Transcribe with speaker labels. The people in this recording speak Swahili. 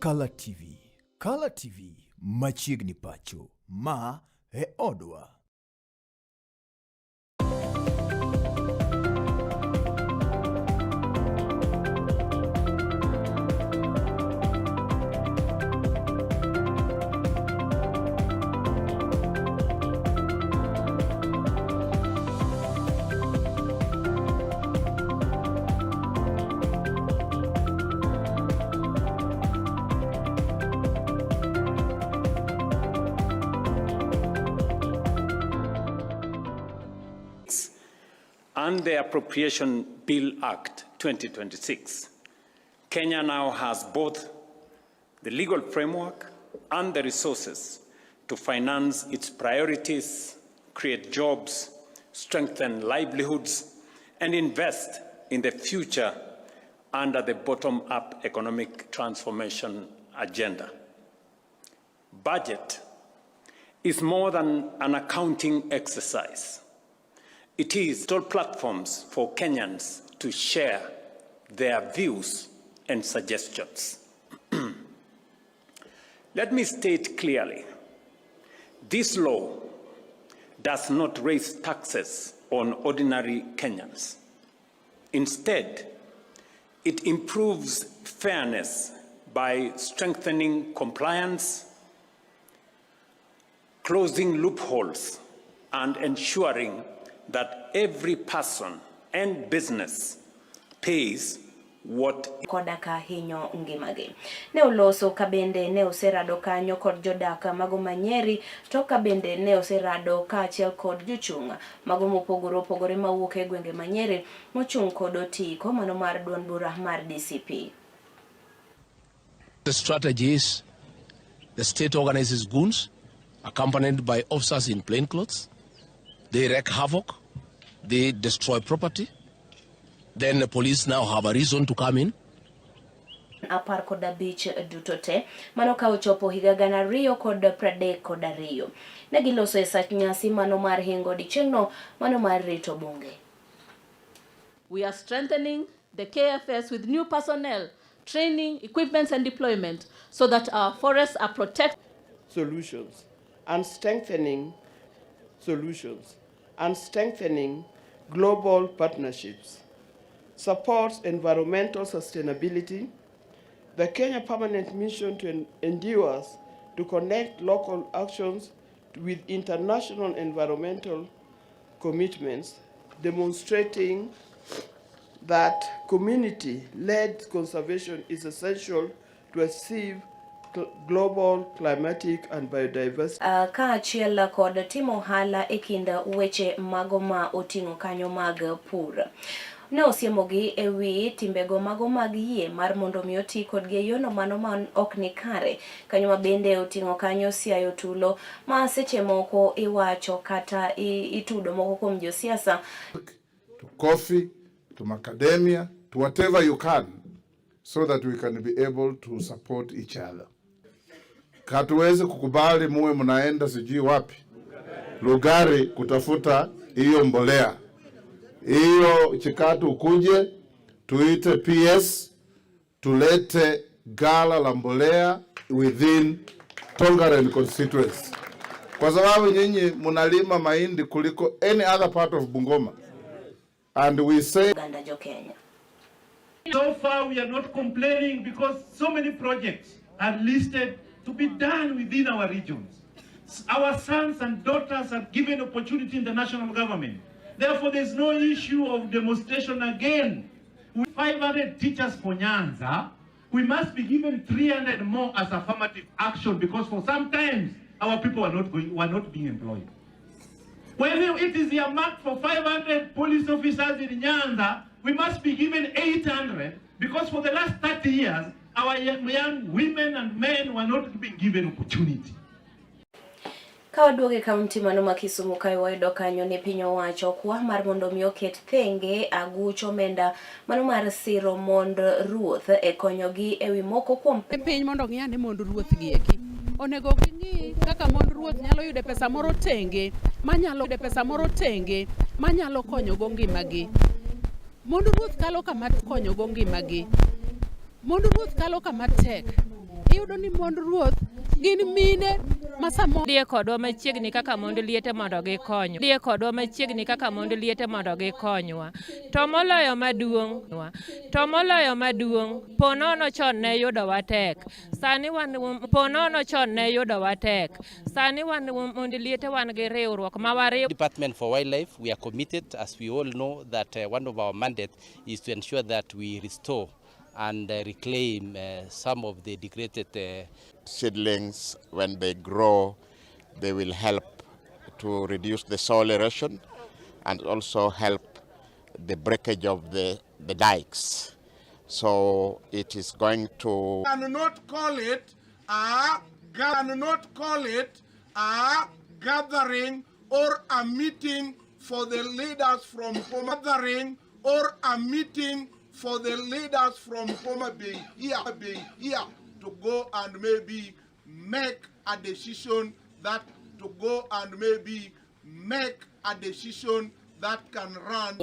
Speaker 1: kalatvlive, Machiegni Pacho, ma e odwa.
Speaker 2: And the Appropriation Bill Act 2026, Kenya now has both the legal framework and the resources to finance its priorities, create jobs, strengthen livelihoods, and invest in the future under the bottom-up economic transformation agenda. Budget is more than an accounting exercise. It is all platforms for Kenyans to share their views and suggestions. Let me state clearly, this law does not raise taxes on ordinary Kenyans. Instead, it improves fairness by strengthening compliance, closing loopholes, and ensuring that every person and business pays what
Speaker 3: kodaka hinyo ngimagi. Ne uloso kabende ne userado kanyo kod jodaka mago manyeri to kabende ne userado ka achiel kod jochunga mago mopogore opogore mawuok e gwenge manyeri mochung' kod otiko mano mar duond bura mar DCP.
Speaker 4: The strategy is the state organizes goons accompanied by officers in plain clothes. They wreak havoc, they destroy property, then the police now have a reason to come in.
Speaker 3: Apar koda beach dutote, mano ka uchopo higa gana riyo koda pradek koda riyo. Negiloso esach nyasi mano mar hingo dichengno, mano mar rito bunge.
Speaker 5: We are strengthening the KFS with new personnel, training, equipment and deployment so that our forests are protected.
Speaker 6: Solutions and strengthening global partnerships, supports environmental sustainability. The Kenya Permanent Mission endures to connect local actions with international environmental commitments, demonstrating that community-led conservation is essential to achieve global climatic and biodiversity.
Speaker 3: Ka achiel kod timo hala e kind weche mago ma oting'o kanyo mag pur. Ne osiemogi ewi timbego mago mag yie mar mondo mi oti kodgi e yono mano man ok ni kare. Kanyo ma bende oting'o kanyo siayo tulo ma seche moko iwacho kata itudo moko kuom josiasa.
Speaker 7: To coffee, to macadamia, to whatever you can, so that we can be able to support each other. Hatuwezi kukubali muwe mnaenda sijui wapi Lugari kutafuta hiyo mbolea. Hiyo chikatu ukuje tuite PS tulete gala la mbolea within Tongaren constituency. Kwa sababu nyinyi mnalima mahindi kuliko any other part of Bungoma. And we say
Speaker 8: so far we are not complaining because so many projects are listed to be done within our regions. Our sons and daughters are given opportunity in the national government. Therefore, there's no issue of demonstration again. With 500 teachers for Nyanza, we must be given 300 more as affirmative action because for some times our people are not being employed. When it is earmarked for 500 police officers in Nyanza, we must be given 800 because for the last 30 years, our young women and men were not being given opportunity.
Speaker 3: Kawaduoge kaunti mano ma Kisumu kae wayudo kanyo ni piny owacho kwa mar mondo mi oket thenge agucho menda mano mar siro mond ruoth e konyogi ewi moko kuom
Speaker 9: piny mondo ng'iyane mond ruoth gi eki. Onego ging'i kaka mond ruoth nyalo yude pesa moro tenge manyalo konyogo ngimagi. Mond ruoth kalo kama konyogo ngimagi. Mond ruoth kalo kama tek. iyudo ni mond ruoth gin mine masamo
Speaker 10: die kodwa machiegni kaka mond liete mondo gikonywa die kodwa machiegni kaka mond liete mondo gikonywa to moloyo maduong' ponono chon ne yudo watek sani wan ponono chon ne yudo watek sani wan mond liete wan gi riwruok ma wariw.
Speaker 11: Department for Wildlife, we are committed, as we all know, that one of our mandates is to ensure that we restore and reclaim some of the degraded
Speaker 12: seedlings. When they grow, they will help to reduce the soil erosion and also help the breakage of the dikes. So it is going to...
Speaker 7: Cannot call it a gathering or a meeting for the leaders from Homa Bay here to go and maybe make a decision that can run.